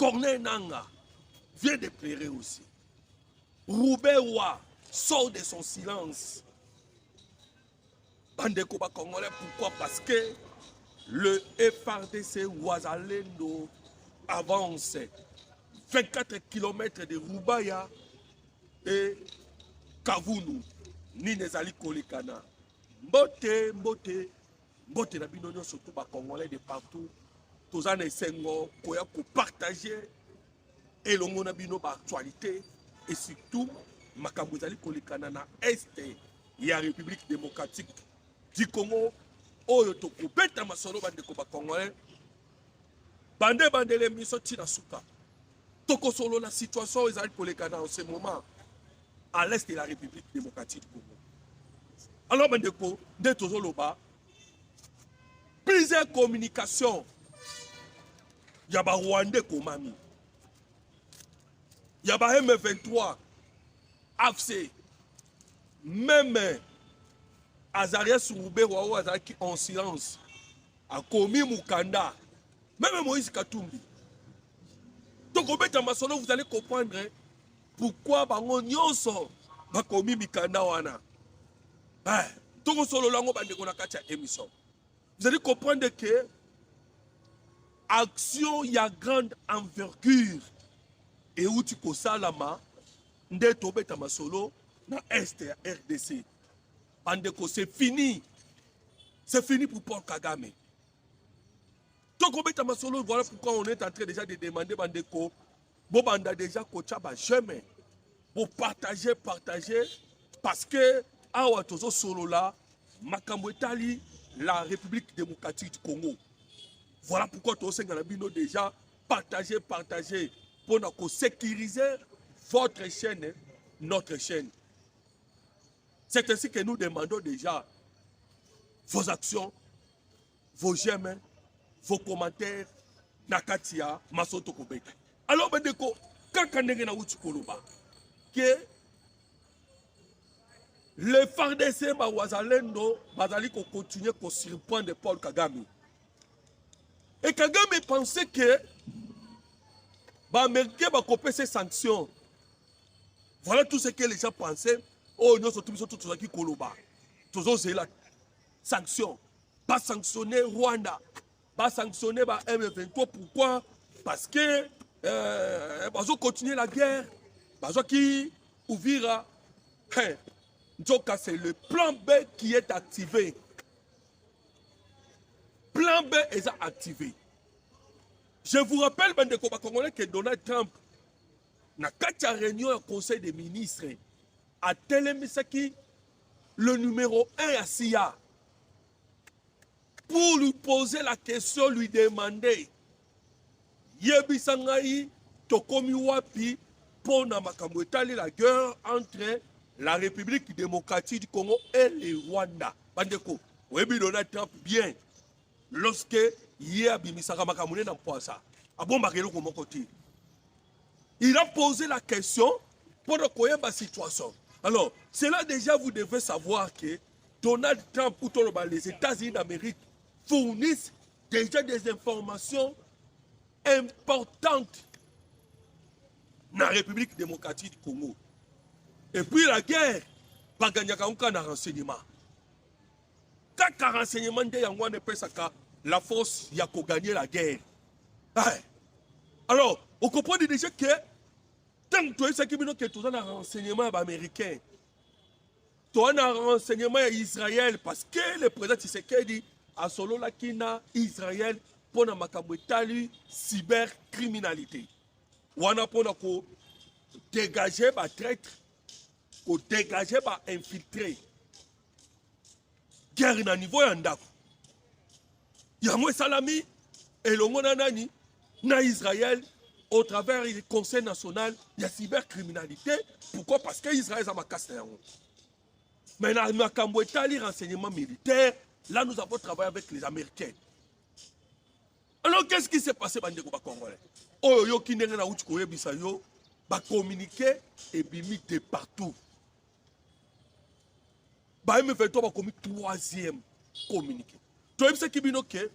Corneille Nanga vient de pleurer aussi. Roubaix-Wa sort de son silence. Bandeko ba Congolais, pourquoi? Parce que le FRDC Ouazalendo avance 24 km de Roubaya et Kavunu. Ni Nezali Kolekana. Mbote na bino surtout ba Congolais de partout. Tous en essayant de partager et le monde a bino ba actualité et surtout makambo ezali kolekana na este ya République démocratique du Congo oyo tokobeta masolo bandeko ba Congolais bande les miso tina suka toko solo la situation ezali kolekana en ce moment à l'est de la République démocratique du Congo. Alors bandeko de tozoloba plusieurs communications yaba Rwandais komami yaba M23 AFC même Azarias Roubaix ou Azaki en silence a commis Mukanda même Moïse Katumbi. Donc au bête masolo vous allez comprendre pourquoi bango nyonso ba commis Mikanda wana. Donc solo lango bande ko na katia émission. Vous allez comprendre que action y a grande envergure et où tu kosalama nde tobeta masolo na est ya RDC. Bandeko c'est fini pour Paul Kagame. Donc obeta masolo, voilà pourquoi on est en train déjà de demander bandeko bobanda déjà kocha ba jamais pour partager parce que awa tozo solo là makambo etali la République démocratique du Congo. Voilà pourquoi tous ces bino déjà partager pour sécuriser votre chaîne, notre chaîne. C'est ainsi que nous demandons déjà vos actions, vos j'aime, vos commentaires, Nakatia, Masoto Kobek. Alors, Bandeko, quand on a Koloba, que le FARDC Wazalendo, Bazali continue à surprendre de Paul Kagame. Et Kagame pensait que les Américains vont couper ces sanctions. Voilà tout ce que les gens pensaient. Oh, nous sommes tous qui Koloba. Tous la sanction. Pas sanctionner Rwanda. Pas sanctionner M23. Pourquoi? Parce que ils ont continué la guerre. Ils ont qui ouvira. Donc c'est le plan B qui est activé. Plan B est activé. Je vous rappelle, Bandeko Congolais, que Donald Trump, dans la réunion au Conseil des ministres, a télémisaki le numéro 1 à SIA pour lui poser la question, lui demander Yebisangai Tokomi Wapi pour la guerre entre la République démocratique du Congo et le Rwanda. Bandeko, oui, Donald Trump, bien. Lorsque il a posé la question pour connaître la situation. Alors, cela déjà vous devez savoir que Donald Trump ou les États-Unis d'Amérique fournissent déjà des informations importantes dans la République démocratique du Congo. Et puis la guerre, pas gagner un renseignement. Quand un renseignement de Yangwa ne peut pas la force y a qu'à gagner la guerre. Alors, on comprend déjà que tant que tu as un renseignement américain, tu as un renseignement israélien parce que le président Tshisekedi a solo la Kina Israël pour la makabwetali cybercriminalité. Ou on a pour dégager les traîtres, pour dégager les infiltrés. Guerre na niveau yandako. Yamwe Salami et le monde nani na Israël au travers du Conseil national de la cybercriminalité. Pourquoi? Parce que Israël a ma casse. Mais dans le renseignement militaire, là nous avons travaillé avec les Américains. Alors qu'est-ce qui s'est passé Bandeko Congolais? Oh yo ki ndenge na uti koyebisa yo ba communiquer et bimi de partout. Ba M23 ba commis troisième communiqué. Tu sais qui bino que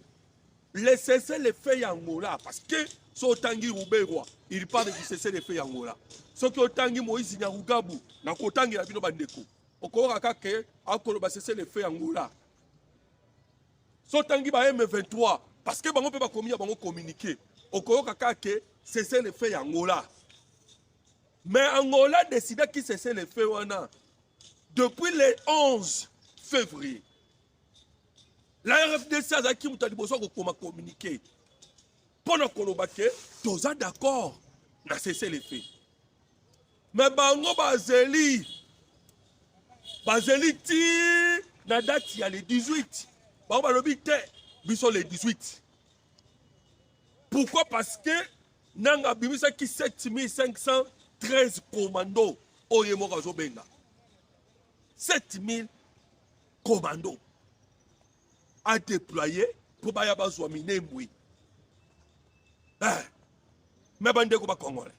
les cessez les faits Angola parce que so tangi Ruberwa il parle du cessez-le-feu Angola so ki otangi Moïse Nyarugabo na kotangi la bino bandeko okoka kake akolo ba cessez-le-feu Angola so tangi ba M23 parce que bango pe ba komi bango communiquer okoka kake cessez-le-feu Angola mais Angola décida qui cessez-le-feu wana depuis le 11 février. La RFDC a dit que nous communiqué. Pendant qu'on a dit tous d'accord, on a cessé les faits. Mais Bango Bazeli ti, la date il y a le 18. Bango Balobite, ils sont les 18. Pourquoi? Parce que Nanga Bimisa qui 7513 commandos au Yemorazo Benga. 7000 commandos à déployer pour Bayabazwa Minembwe. Mais Bandeko Congolais,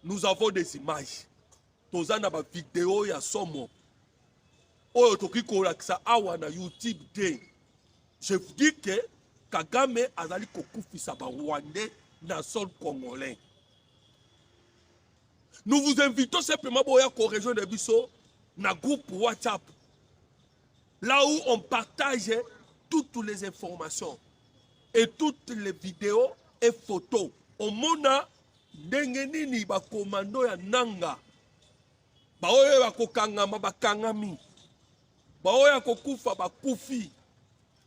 nous avons des images. Tous en avons des vidéos, il y a Somo. Oh, Toki Kolaksa Awana YouTube Day. Je vous dis que Kagame Azali Kokufi Saba Rwandais dans le sol congolais. Nous vous invitons simplement pour la région de Bissau. Na groupe WhatsApp, là où on partage toutes les informations et toutes les vidéos et photos. Au mona dengenini ba komando ya nanga, ba oyo ba kokangama ba kangami, ba oyo kokufa ba kufi,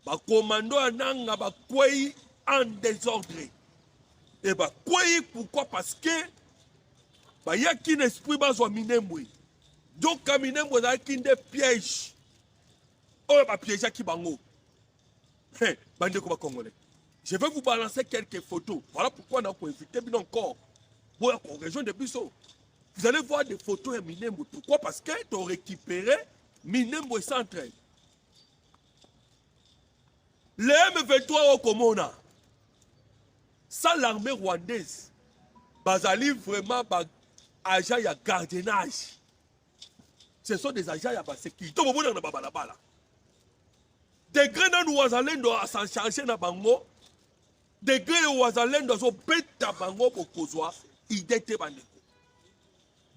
ba komando ya nanga ba kwei en désordre. Et ba kwei pourquoi? Parce que ba yaki n'esprit bazwa Minembwe. Donc, Kaminem, vous avez des pièges. Oh, bah, piège à Kibango. Congolais. Je vais vous balancer quelques photos. Voilà pourquoi on a invité bien encore. Pour la région de Bissau. Vous allez voir des photos de Minembwe. Pourquoi? Parce qu'ils ont récupéré Minembwe centre. Les M23 au Komona. Ça, l'armée rwandaise. Bazali vraiment agent de gardiennage. Ce sont des agents de sécurité. Des grenades ouazalendo à s'en charger na bango. Des grenades ouazalendo à s'en bêta bango pour kozwa. Idete bandeko.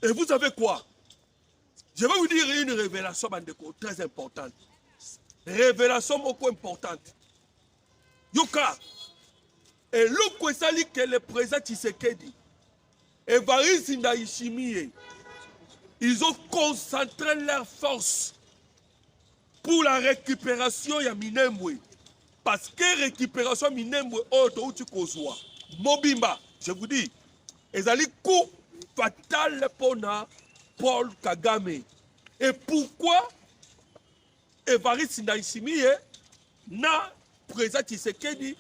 Et vous savez quoi? Je vais vous dire une révélation bandeko très importante. Révélation beaucoup importante. Yoka. Et l'autre sali que le président Tshisekedi. Et Evariste Ndayishimiye. Ils ont concentré leurs forces pour la récupération de Minembwe. Parce que la récupération de Minembwe, Mobimba, je vous dis, ils ont un coup fatal pour Paul Kagame. Et pourquoi Evariste Ndayishimiye na président Tshisekedi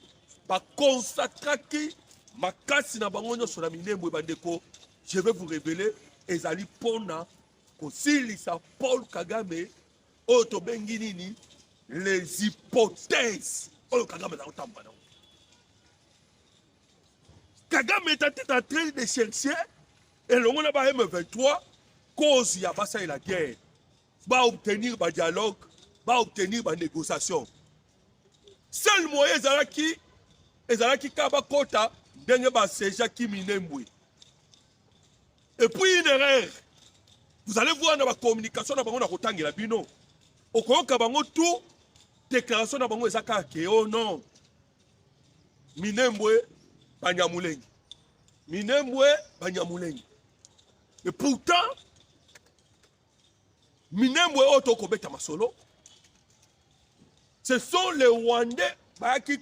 va consacrer ma casse na bango sur la Minembwe bandeko? Je vais vous révéler. Ezali pona kosilisa Paul Kagame oto benginini les hypothèses oyo Kagame na otamba. Kagame est en train de chercher et le monde ba M23 cause ya basa la guerre va obtenir ba dialogue, va obtenir ba négociation. Seul moyen ezalaki kaba kota ndenge ba seja ki Minembwe. Et puis une erreur. Vous allez voir dans la communication dans la Rotangi la bino. Au Kabango tout déclaration dans bango ezaka ke oh non. Minembwe banyamulengi. Minembwe banyamulengi. Et pourtant Minembwe oto kobeta masolo. Ce sont les Rwandais qui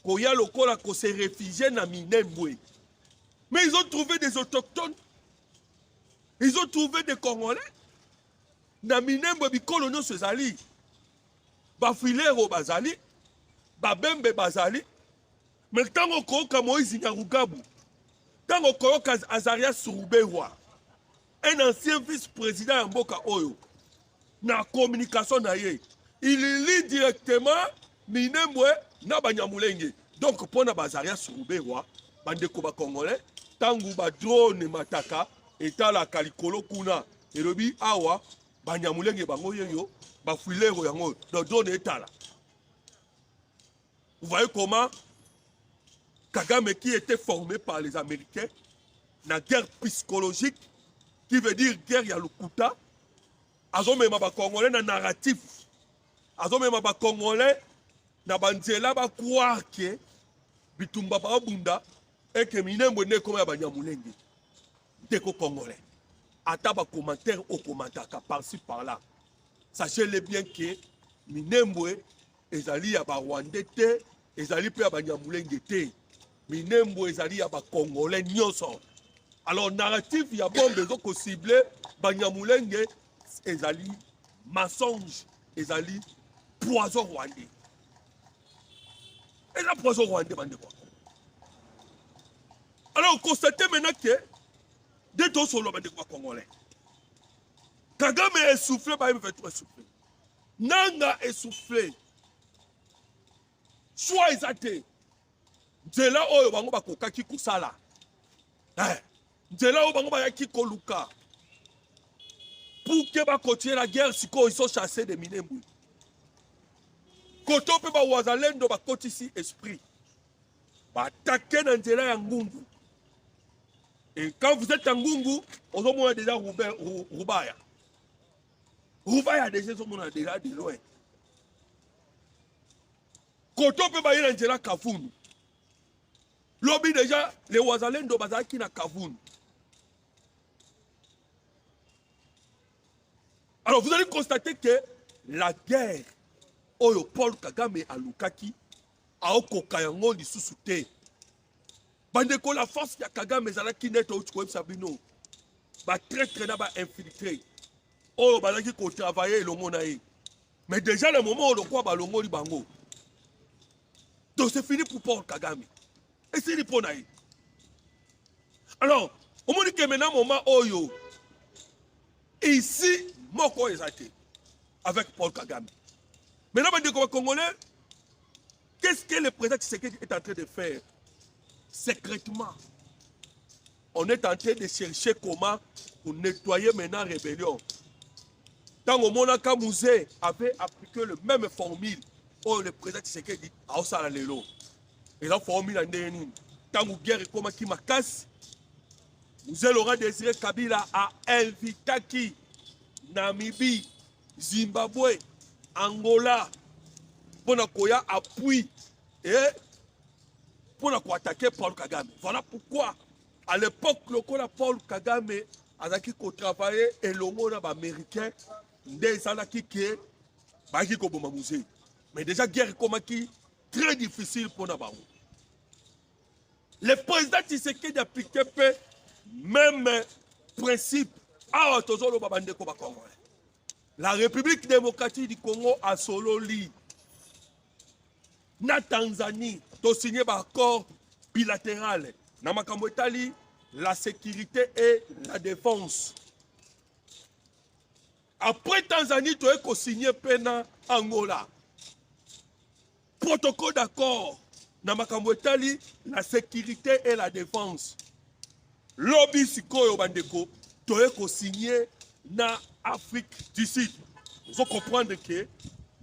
koya lokola ko se réfugier na Minembwe. Mais ils ont trouvé des autochtones. Ils ont trouvé des Congolais. Na Minembwe bikolono sezali. Bafilero bazali. Babembe bazali. Mais tant qu'on a Moïse Nyarugabo, tant qu'on a Azaria Surubewa, un ancien vice-président Mboka Oyo, na communication na ye, il lit directement Minembwe na Banyamulenge. Donc pour na Azaria Surubewa, bandeko ba Congolais, tangu ba drone mataka etala kalikolo kuna elobi awa Banyamulenge bango yeyo bafilero yango do drone etala. Vous voyez comment Kagame qui était formé par les Américains, na guerre psychologique, qui veut dire guerre ya lukuta, azomema ba Congolais na narratif, azomema ba Congolais na banzela ba croire que bitumba ba bunda et que minembo ne comme ya banyamulenge, deko Congolais. Ata ba commentaire au commentaire par-ci par-là. Sachez-le bien que minembo ezali ya ba Rwandais te, ezali pe ya banyamulenge te. Minembo ezali ya ba Congolais nyonso. Alors narratif ya bombe ko ciblé banyamulenge ezali mensonge, ezali poison rwandais. Et la poison rwandais bande quoi. Alors constatez maintenant que des deux solo bande quoi Congolais. Kagame est soufflé par M23 essoufflé. Nanga est soufflé. Soit ezate. Nzela oyo bango bakokaki kusala. Nzela oyo bango bayaki koluka. Pour que ba continuer la guerre, si ils sont chassés de Minembwe. Koto pe ba wazalendo ba kotisi esprit. Ba attaquer dans Nzela ya Ngungu. Et quand vous êtes en Ngungu, on a déjà Rubaya. Rubaya déjà de loin. Koto pe ba yela Nzela Kafunu. Lobby déjà, les Wazalendo bazaki na Kavun. Alors vous allez constater que la guerre, Oyo Paul Kagame à Lukaki, a Okokayango li susute. Bandeko la force ya Kagame zalaki net au Tchouem Sabino. Ba traître na ba infiltré. Oyo bazaki ko travailler le monae. Mais déjà le moment où le quoi ba longo li bango. Donc c'est fini pour Paul Kagame. Et c'est pour naï. Alors, on me dit que maintenant, moment Oyo, ici, Moko est athée, avec Paul Kagame. Maintenant, les Congolais, qu'est-ce que le président Tshisekedi est en train de faire? Secrètement, on est en train de chercher comment pour nettoyer maintenant la rébellion. Tant que Monaka Mouzé avait appliqué le même formule, où le président Tshisekedi a aussi à l'élo. Et la formule en dernier. Tant que guerre est comme qui m'a cassé, Mzee Laurent Désiré Kabila a invité qui Namibie, Zimbabwe, Angola, pour nous appui et pour nous attaquer Paul Kagame. Voilà pourquoi, à l'époque, le Paul Kagame a travaillé et le monde américain, des années qui est mais déjà guerre comme qui très difficile pour nous. Le président Tshisekedi appliqué même principe à la République démocratique du Congo a solo li. Na Tanzanie, to signé un accord bilatéral. Na makambo etali la sécurité et la défense. Après Tanzanie, tu as signé pena Angola. Protocole d'accord. Na makambo etali la sécurité et la défense. Lobby sikoyo bandeko, tu as signé na Afrique du Sud. Vous comprenez que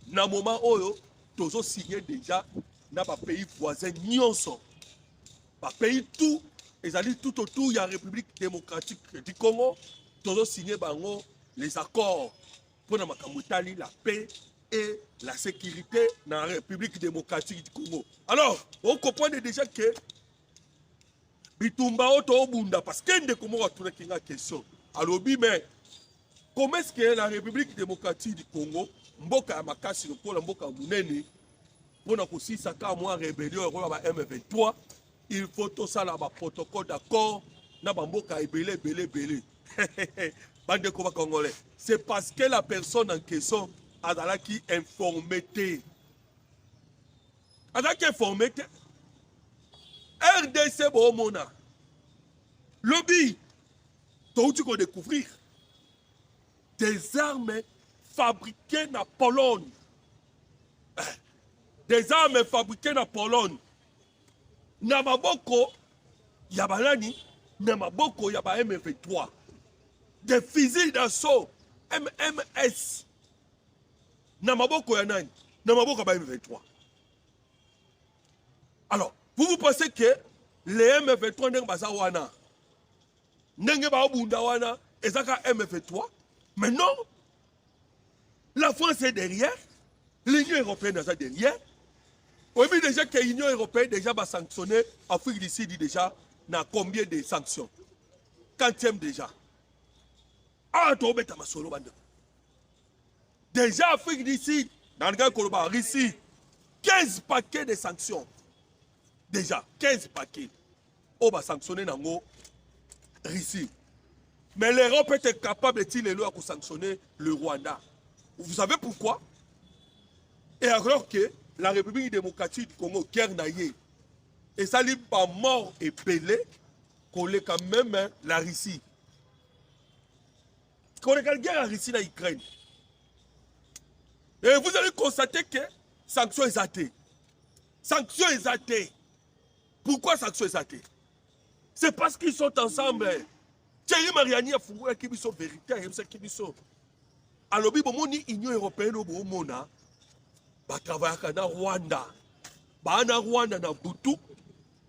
na moment oyo tu as signé déjà na ba pays voisins nyonso. Ba pays tout, ezali tout autour ya République démocratique du Congo, tu as signé bango les accords pour na makambo etali la paix et la sécurité dans la République démocratique du Congo. Alors, on comprend déjà que Bitumba Oto Obunda, parce que nous avons une question. Alors, mais comment est-ce que la République démocratique du Congo, Mboka Makasi, le Mboka Mounene, pour nous aussi, ça a moins rébellion, M23, il faut tout ça, là, protocole d'accord, na Mboka Ebele, Belé. Bande Congolais. C'est parce que la personne en question a qui informé. Qui informé. RDC Bomona. Lobby. Tu vas découvrir des armes fabriquées en Pologne. Des armes fabriquées en Pologne. Namaboko Yabalani, Namaboko Yaba M23. Des fusils d'assaut MMS. Namaboko Yanani, Namaboko Yaba M23. Alors, Vous pensez que les M23 ndenge baza wana ndenge ba bunda wana ezaka M23? Mais non. La France est derrière, l'Union européenne est derrière. Oui, mais déjà que l'Union européenne déjà va sanctionner l'Afrique du Sud déjà dans combien de sanctions? Quantième déjà. Ah, tu as masolo bande. Déjà Afrique du Sud, dans le cas de Russie, 15 paquets de sanctions. Déjà, 15 paquets. On va sanctionner dans le Russie. Mais l'Europe est capable de sanctionner le Rwanda. Vous savez pourquoi? Et alors que la République démocratique du Congo, guerre naïe, et ça n'est pas mort et pelé, qu'on est quand même hein, la Russie. Qu'on est la guerre en Russie dans l'Ukraine. Et vous allez constater que sanctions exatées. Sanctions exatées. Pourquoi sanctions exatées? C'est parce qu'ils sont ensemble. Thierry Mariani a fouillé qui sont véritaires, qui sont. Alors, l'Union européenne, ba travaillaka na Rwanda. Ba na Rwanda na Butu,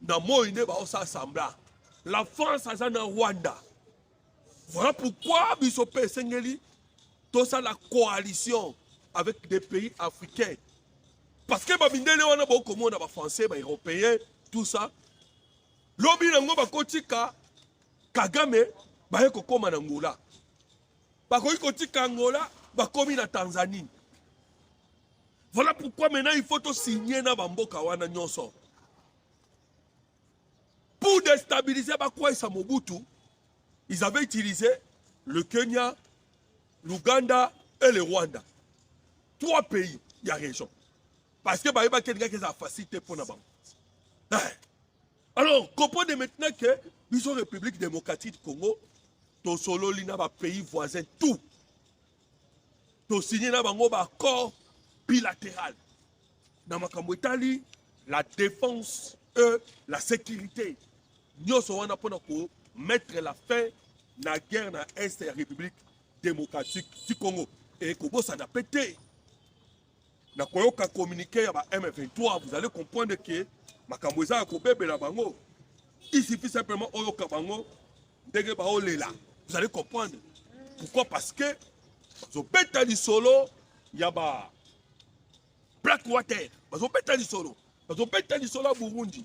na Moïne ba osa assembla. La France a na Rwanda. Voilà pourquoi Bisopé Sengeli, tout ça la coalition avec des pays africains. Parce que Babindele wana ba komo na ba français, ba européens, tout ça. Lobi na ngo ba kotika Kagame ba yeko koma na Angola. Ba kotika Angola ba komi na Tanzanie. Voilà pourquoi maintenant il faut signer na bamboka wana nyonso. Pour déstabiliser Bakwa et Mobutu, ils avaient utilisé le Kenya, l'Ouganda et le Rwanda. 3 pays, il y a région. Parce que Baïba Kenga qui a facilité pour Nabam. Alors, comprenez maintenant que nous sommes République démocratique du Congo, tout solo lina ba pays voisins tout. Tout signé na bango ba accord bilatéral. Dans makambo etali, la défense et la sécurité. Nous sommes pour mettre la fin à la guerre dans l'Est de la République démocratique du Congo. Et Kobo ça n'a pété. Nous avons communiqué avec M23. Vous allez comprendre que makambo eza kobebe la bango. Il suffit simplement oyoka bango ndenge ba olela. Vous allez comprendre. Pourquoi? Parce que zo beta di solo yaba Blackwater, bazo beta di solo à Burundi.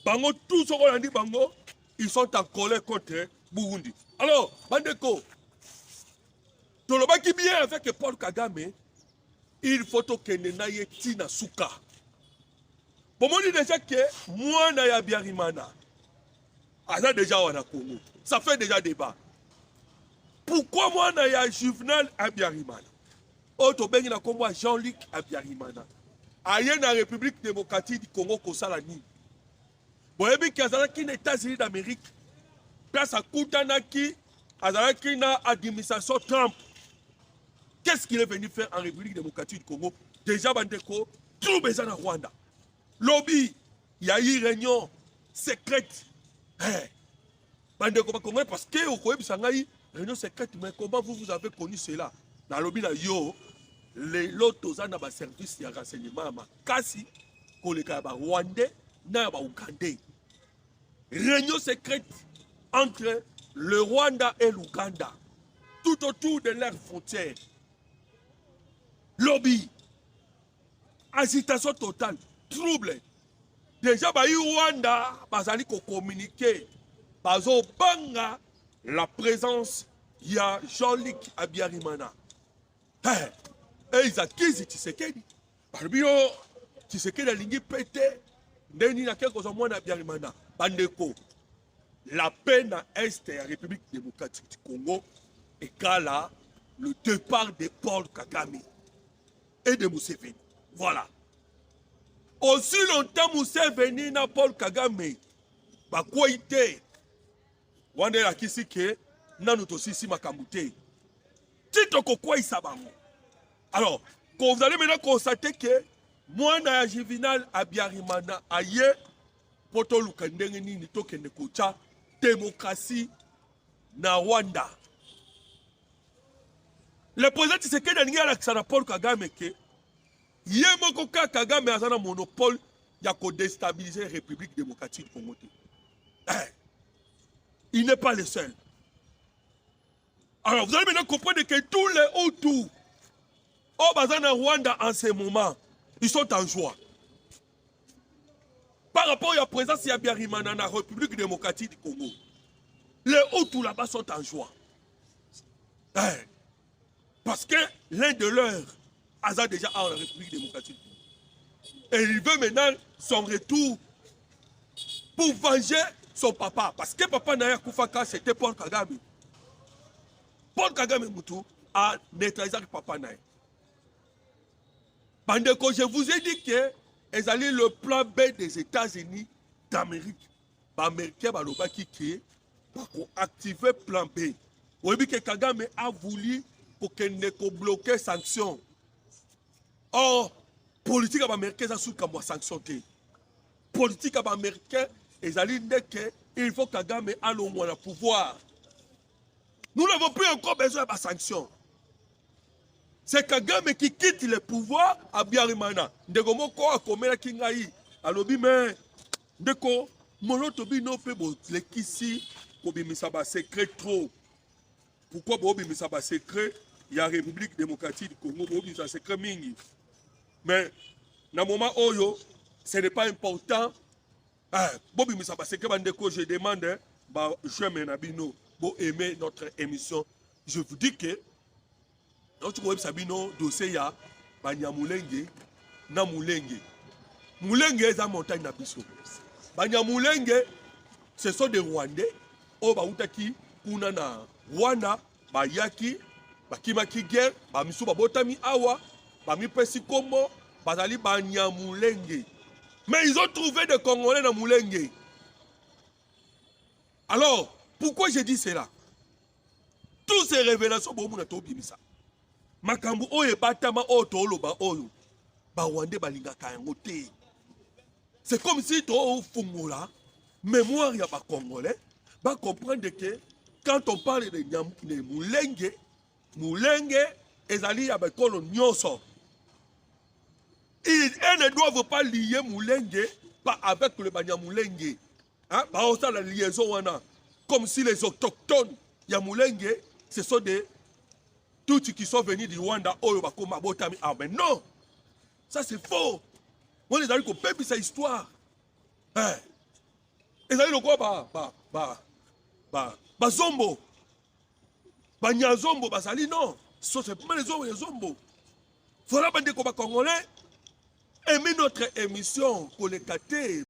Bango tous ceux qu'on a dit bango, ils sont en colère contre Burundi. Alors, Bandeko, tout le monde qui bien avec Paul Kagame, il faut que Nenaye Tina Souka. Pour moi, je dis déjà que moi, Naya Biarimana, ça déjà on a Congo. Ça fait déjà débat. Pourquoi moi, Naya Juvenal Abiarimana? Autre bengi na kombo Jean-Luc Abiyarimana. Aye na République démocratique du Congo Kosalani. Boyebi ki azalaki na États-Unis d'Amérique. Place à Koutanaki, azalaki na administration Trump. Qu'est-ce qu'il est venu faire en République démocratique du Congo? Déjà Bandeko, tout besoin na Rwanda. Lobby, il y a eu réunion secrète. Bandeko Congolais parce que au Koyebi sangai réunion secrète, mais comment vous avez connu cela? Dans le lobby là yo les lotos na ba service ya renseignement makasi koleka ba Rwandais na ba Ougandais. Réunion secrète entre le Rwanda et l'Ouganda tout autour de leurs frontières. Lobby, agitation totale, trouble. Déjà ba Rwanda bazali ko communiquer bazo banga la présence ya Jean-Luc Abiyarimana. Et ils accusent Tshisekedi. Barbio, Tshisekedi a ligné pété. Ndeni na quelque chose moins Abiyarimana. Bandeko. La paix dans l'Est de la République démocratique du Congo égale le départ de Paul Kagame et de Museveni. Voilà. Aussi longtemps Museveni na Paul Kagame. Bakwa ite. Wande la kisike. Nanu tosisi makamute. Tito kokwa isabango. Alors, quand vous allez maintenant constater que moi na Juvenal Abiyarimana aye poto lukandenge nini tokende kocha démocratie na Rwanda. Le président Tshisekedi alingi alakisa na Paul Kagame ke ye moko ka Kagame azana monopole il y a qu'à déstabiliser la République démocratique du Congo. Il n'est pas le seul. Alors, vous allez maintenant comprendre que tous les Hutus, au Bazana Rwanda en ce moment, ils sont en joie. Par rapport à la présence de Yabiarimana dans la République démocratique du Congo, les Hutus là-bas sont en joie. Parce que l'un de leurs a déjà en la République démocratique. Et il veut maintenant son retour pour venger son papa. Parce que papa Naya Koufaka, c'était Paul Kagame. Paul Kagame Moutou a neutralisé papa Naya. Bandeko, je vous ai dit que ils allaient le plan B des États-Unis d'Amérique. Les Américains ont activé le plan B. Vous voyez que Kagame a voulu pour qu'il ne bloque les sanctions. Or, politique américaine, ça sous comme sanction. Politique américaine, ils allaient dire qu'il faut que Kagame ait le pouvoir. Nous n'avons plus encore besoin de sanctions. C'est Kagame qui quitte le pouvoir à Biarimana. Ndeko moko akomela kingai alobi mais ndeko molotobi no pe bo lekisi ko bimisa ba secret trop. Pourquoi bo bimisa ba secret ya République démocratique du Congo bo bimisa secret mingi. Mais na moment oyo ce n'est pas important. Bo bimisa ba secret bandeko je demande ba je nabino bo aimer notre émission. Je vous dis que donc, tu vois, Sabino, dossier ya, Banyamulenge, na Mulenge. Mulenge est en montagne d'Abisso. Banyamulenge, ce sont des Rwandais, au Baoutaki, Kunana, Rwanda, Bayaki, Bakimaki Guerre, Bamisu Babotami Awa, Bamipesi Komo, Bazali Banyamulenge. Mais ils ont trouvé des Congolais dans Mulenge. Alors, pourquoi j'ai dit cela? Toutes ces révélations, bon, on a tout bien ça. Makambu oye batama otolo ba oyo ba wande balingaka yango te. C'est comme si to fungola mémoire ya ba congolais ba comprendre que quand on parle de Mulenge ezali ya ba kolo nyonso. Ils ne doivent pas lier Mulenge pas avec le Banyamulenge. Hein, ba osa la liaison wana comme si les autochtones ya Mulenge ce sont des tous qui sont venus du Rwanda, ah mais non, ça c'est faux. On les a dit qu'on peut sa histoire. Ils ont dit quoi, Zombo, Nyazombo, Basali, non. Ce sont pas les Zombo. Voilà, des Congolais, aimer notre émission, pour les cater.